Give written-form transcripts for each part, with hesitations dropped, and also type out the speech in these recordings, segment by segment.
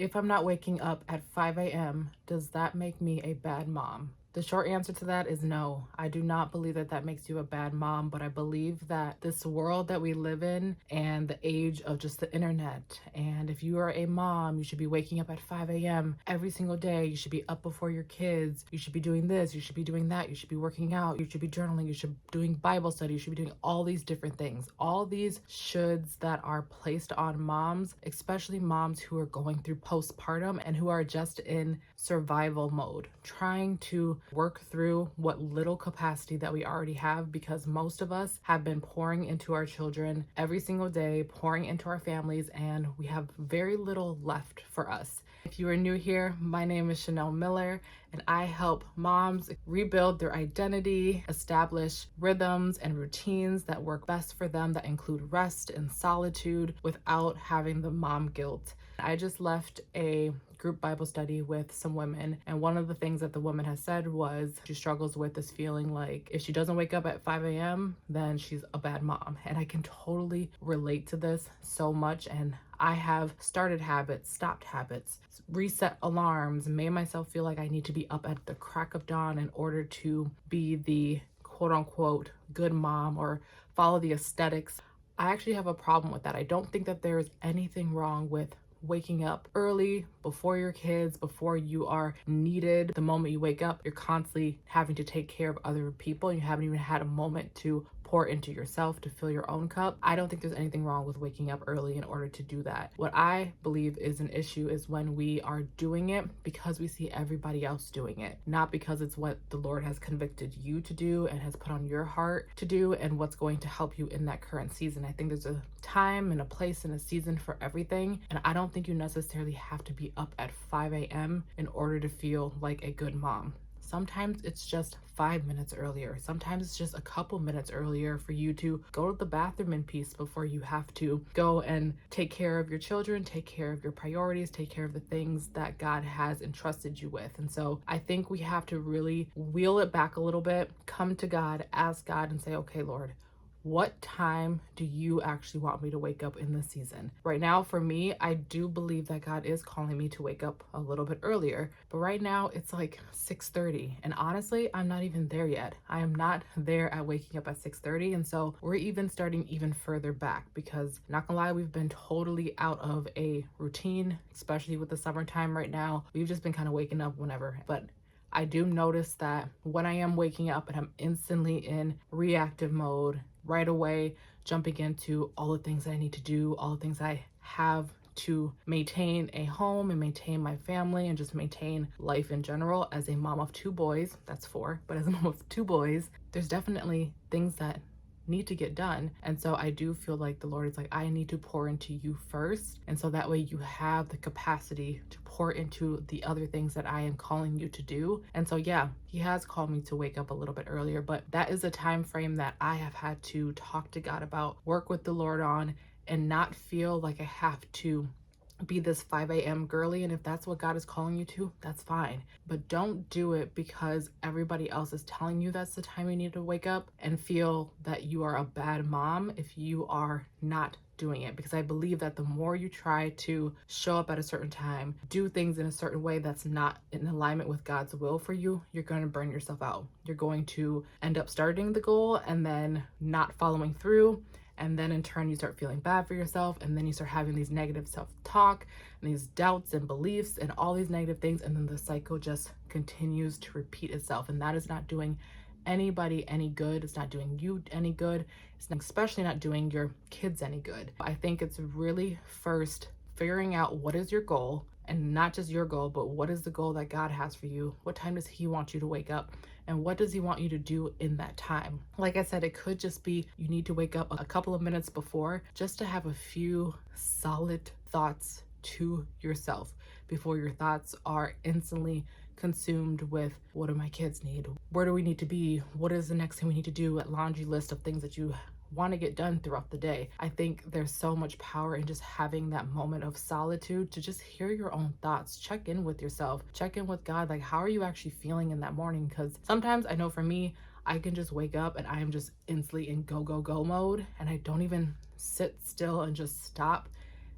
If I'm not waking up at 5 a.m., does that make me a bad mom? The short answer to that is no. I do not believe that that makes you a bad mom, but I believe that this world that we live in and the age of just the internet, and if you are a mom, you should be waking up at 5 a.m. every single day. You should be up before your kids. You should be doing this. You should be doing that. You should be working out. You should be journaling. You should be doing Bible study. You should be doing all these different things. All these shoulds that are placed on moms, especially moms who are going through postpartum and who are just in survival mode, trying to work through what little capacity that we already have, because most of us have been pouring into our children every single day, pouring into our families, and we have very little left for us. If you are new here, my name is Chanel Miller, and I help moms rebuild their identity, establish rhythms and routines that work best for them, that include rest and solitude without having the mom guilt. I just left a group Bible study with some women, and one of the things that the woman has said was she struggles with this feeling like if she doesn't wake up at 5 a.m., then she's a bad mom. And I can totally relate to this so much. And I have started habits, stopped habits, reset alarms, made myself feel like I need to be up at the crack of dawn in order to be the quote unquote good mom or follow the aesthetics. I actually have a problem with that. I don't think that there is anything wrong with waking up early before your kids, before you are needed. The moment you wake up, you're constantly having to take care of other people, and you haven't even had a moment to pour into yourself to fill your own cup. I don't think there's anything wrong with waking up early in order to do that. What I believe is an issue is when we are doing it because we see everybody else doing it, not because it's what the Lord has convicted you to do and has put on your heart to do and what's going to help you in that current season. I think there's a time and a place and a season for everything, and I don't think you necessarily have to be up at 5 a.m. in order to feel like a good mom. Sometimes it's just 5 minutes earlier. Sometimes it's just a couple minutes earlier for you to go to the bathroom in peace before you have to go and take care of your children, take care of your priorities, take care of the things that God has entrusted you with. And so I think we have to really wheel it back a little bit, come to God, ask God, and say, okay, Lord, what time do you actually want me to wake up in this season? Right now, for me, I do believe that God is calling me to wake up a little bit earlier, but right now it's like 6:30, and honestly, I'm not even there yet. I am not there at waking up at 6:30, and so we're even starting even further back because, not gonna lie, we've been totally out of a routine, especially with the summertime right now. We've just been kind of waking up whenever, but I do notice that when I am waking up and I'm instantly in reactive mode, right away jumping into all the things I need to do, all the things I have to maintain a home and maintain my family and just maintain life in general. As a mom of two boys, that's four, but as a mom of two boys, there's definitely things that need to get done. And so I do feel like the Lord is like, I need to pour into you first. And so that way you have the capacity to pour into the other things that I am calling you to do. And so, yeah, he has called me to wake up a little bit earlier, but that is a time frame that I have had to talk to God about, work with the Lord on, and not feel like I have to be this 5 a.m. girly. And if that's what God is calling you to, that's fine. But don't do it because everybody else is telling you that's the time you need to wake up and feel that you are a bad mom if you are not doing it. Because I believe that the more you try to show up at a certain time, do things in a certain way that's not in alignment with God's will for you, you're going to burn yourself out. You're going to end up starting the goal and then not following through. And then in turn, you start feeling bad for yourself. And then you start having these negative self-talk and these doubts and beliefs and all these negative things. And then the cycle just continues to repeat itself. And that is not doing anybody any good. It's not doing you any good. It's especially not doing your kids any good. I think it's really first figuring out what is your goal, and not just your goal, but what is the goal that God has for you? What time does he want you to wake up? And what does he want you to do in that time? Like I said, it could just be you need to wake up a couple of minutes before just to have a few solid thoughts to yourself before your thoughts are instantly consumed with what do my kids need? Where do we need to be? What is the next thing we need to do? A laundry list of things that you want to get done throughout the day. I think there's so much power in just having that moment of solitude to just hear your own thoughts, check in with yourself, check in with God. Like, how are you actually feeling in that morning? Because sometimes I know for me, I can just wake up and I am just instantly in go, go, go mode. And I don't even sit still and just stop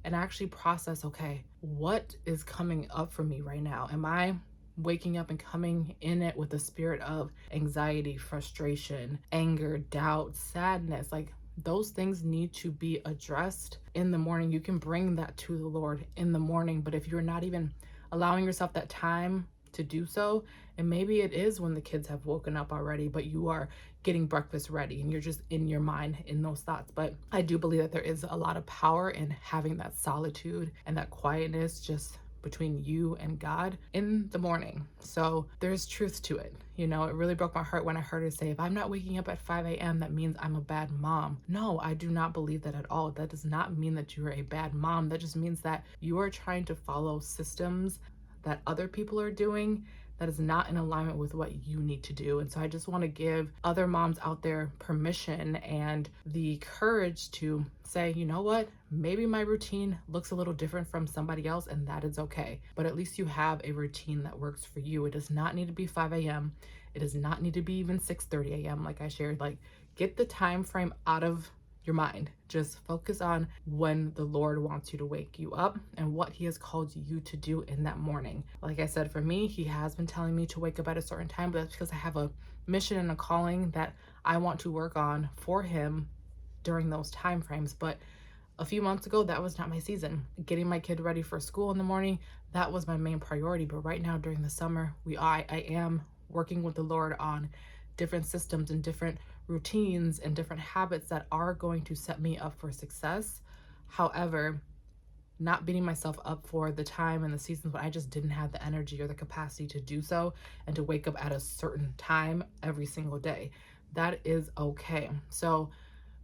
and actually process, okay, what is coming up for me right now? Am I waking up and coming in it with a spirit of anxiety, frustration, anger, doubt, sadness? Like, those things need to be addressed in the morning. You can bring that to the Lord in the morning, but if you're not even allowing yourself that time to do so, and maybe it is when the kids have woken up already, but you are getting breakfast ready and you're just in your mind in those thoughts. But I do believe that there is a lot of power in having that solitude and that quietness just between you and God in the morning. So there's truth to it. You know, it really broke my heart when I heard her say, if I'm not waking up at 5 a.m., that means I'm a bad mom. No, I do not believe that at all. That does not mean that you're a bad mom. That just means that you are trying to follow systems that other people are doing that is not in alignment with what you need to do. And so I just want to give other moms out there permission and the courage to say, you know what, maybe my routine looks a little different from somebody else, and that is okay. But at least you have a routine that works for you. It does not need to be 5 a.m. It does not need to be even 6:30 a.m. like I shared. Like, get the time frame out of your mind. Just focus on when the Lord wants you to wake you up and what He has called you to do in that morning. Like I said, for me, He has been telling me to wake up at a certain time, but that's because I have a mission and a calling that I want to work on for Him during those time frames. But a few months ago, that was not my season. Getting my kid ready for school in the morning, that was my main priority. But right now during the summer, I am working with the Lord on different systems and different routines and different habits that are going to set me up for success. However, not beating myself up for the time and the seasons when I just didn't have the energy or the capacity to do so and to wake up at a certain time every single day. That is okay. So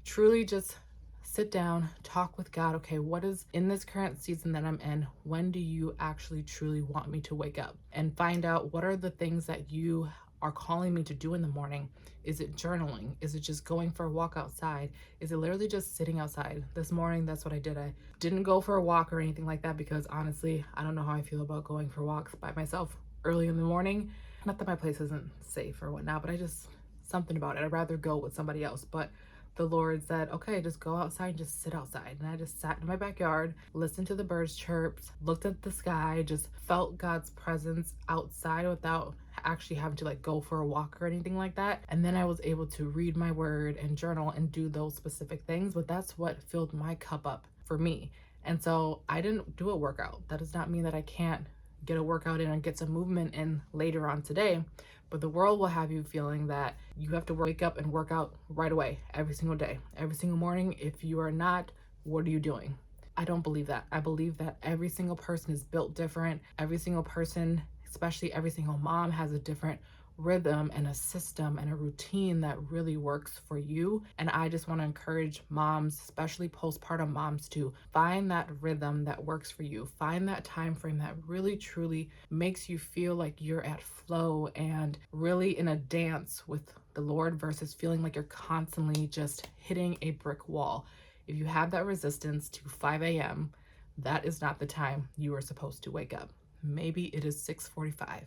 truly just sit down, talk with God. Okay, what is in this current season that I'm in? When do you actually truly want me to wake up? And find out what are the things that you are calling me to do in the morning. Is it journaling? Is it just going for a walk outside? Is it literally just sitting outside? This morning, that's what I did. I didn't go for a walk or anything like that because honestly, I don't know how I feel about going for walks by myself early in the morning. Not that my place isn't safe or whatnot, but I just, something about it. I'd rather go with somebody else. But the Lord said, okay, just go outside and just sit outside. And I just sat in my backyard, listened to the birds chirps, looked at the sky, just felt God's presence outside without actually having to like go for a walk or anything like that. And then I was able to read my word and journal and do those specific things. But that's what filled my cup up for me. And so I didn't do a workout. That does not mean that I can't get a workout in and get some movement in later on today. But the world will have you feeling that you have to wake up and work out right away, every single day, every single morning. If you are not, what are you doing? I don't believe that. I believe that every single person is built different. Every single person, especially every single mom, has a different rhythm and a system and a routine that really works for you. And I just want to encourage moms, especially postpartum moms, to find that rhythm that works for you. Find that time frame that really truly makes you feel like you're at flow and really in a dance with the Lord versus feeling like you're constantly just hitting a brick wall. If you have that resistance to 5 a.m., that is not the time you are supposed to wake up. Maybe it is 6:45.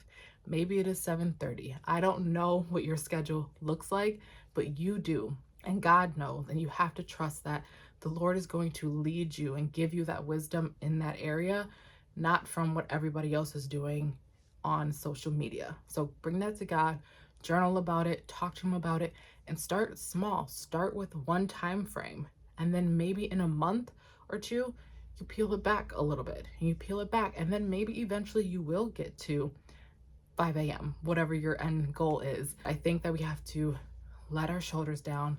Maybe it is 7:30. I don't know what your schedule looks like, but you do. And God knows. And you have to trust that the Lord is going to lead you and give you that wisdom in that area, not from what everybody else is doing on social media. So bring that to God, journal about it, talk to Him about it, and start small. Start with one time frame. And then maybe in a month or two, you peel it back a little bit and you peel it back. And then maybe eventually you will get to 5 a.m., whatever your end goal is. I think that we have to let our shoulders down,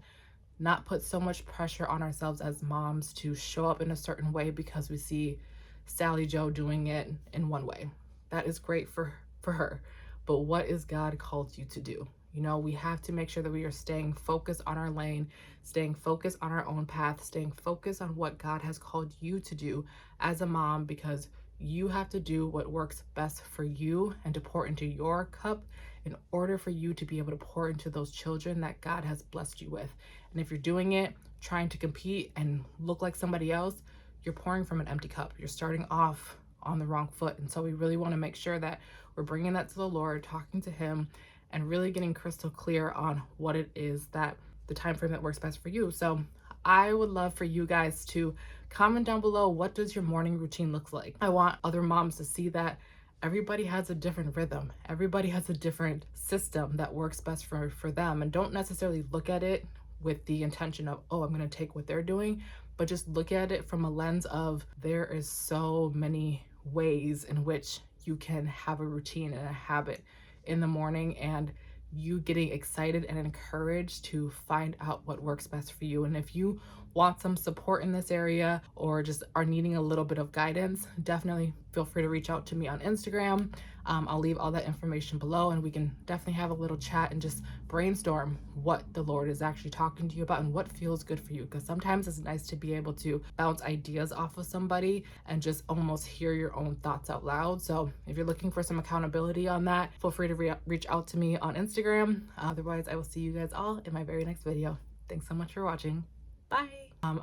not put so much pressure on ourselves as moms to show up in a certain way because we see Sally Joe doing it in one way. That is great for her. But what is God called you to do? You know, we have to make sure that we are staying focused on our lane, staying focused on our own path, staying focused on what God has called you to do as a mom, because you have to do what works best for you and to pour into your cup in order for you to be able to pour into those children that God has blessed you with. And if you're doing it, trying to compete and look like somebody else, you're pouring from an empty cup. You're starting off on the wrong foot. And so we really want to make sure that we're bringing that to the Lord, talking to Him, and really getting crystal clear on what it is that the time frame that works best for you. So I would love for you guys to comment down below, what does your morning routine look like? I want other moms to see that everybody has a different rhythm. Everybody has a different system that works best for them. And don't necessarily look at it with the intention of, oh, I'm going to take what they're doing, but just look at it from a lens of there is so many ways in which you can have a routine and a habit in the morning, and you getting excited and encouraged to find out what works best for you. And if you want some support in this area or just are needing a little bit of guidance, definitely feel free to reach out to me on Instagram. I'll leave all that information below, and we can definitely have a little chat and just brainstorm what the Lord is actually talking to you about and what feels good for you. Because sometimes it's nice to be able to bounce ideas off of somebody and just almost hear your own thoughts out loud. So if you're looking for some accountability on that, feel free to reach out to me on Instagram. Otherwise, I will see you guys all in my very next video. Thanks so much for watching. Bye.